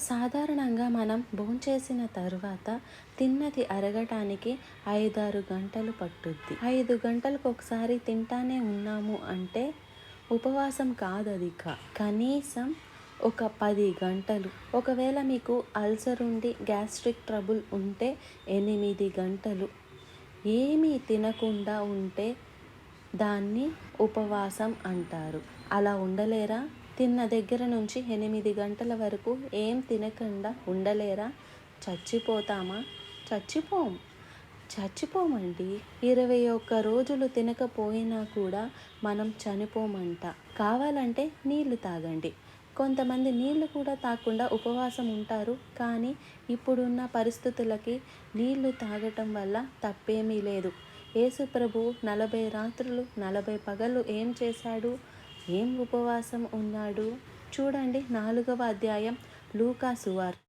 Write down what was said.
సాధారణంగా మనం భోంచేసిన తరువాత తిన్నది అరగటానికి 5-6 గంటలు పట్టుద్ది. 5 గంటలకు ఒకసారి తింటానే ఉన్నాము అంటే ఉపవాసం కాదదిక. కనీసం ఒక 10 గంటలు. ఒకవేళ మీకు అల్సర్ ఉండి గ్యాస్ట్రిక్ ట్రబుల్ ఉంటే 8 గంటలు. ఏమీ తినకుండా ఉంటే దాన్ని ఉపవాసం అంటారు. అలా ఉండలేరా? తిన్న దగ్గర నుంచి 8 గంటల వరకు ఏం తినకుండా ఉండలేరా? చచ్చిపోతామా? చచ్చిపోం. చచ్చిపోమండి. 21 రోజులు తినకపోయినా కూడా మనం చనిపోమంట. కావాలంటే నీళ్లు తాగండి. కొంతమంది నీళ్లు కూడా తాగకుండా ఉపవాసం ఉంటారు. కానీ ఇప్పుడున్న పరిస్థితులకి నీళ్లు తాగటం వల్ల తప్పేమీ లేదు. యేసు ప్రభు 40 రాత్రులు 40 పగలు ఏం చేశాడు? ఏం ఉపవాసం ఉన్నాడు? చూడండి 4వ అధ్యాయం లూకా సువార్త.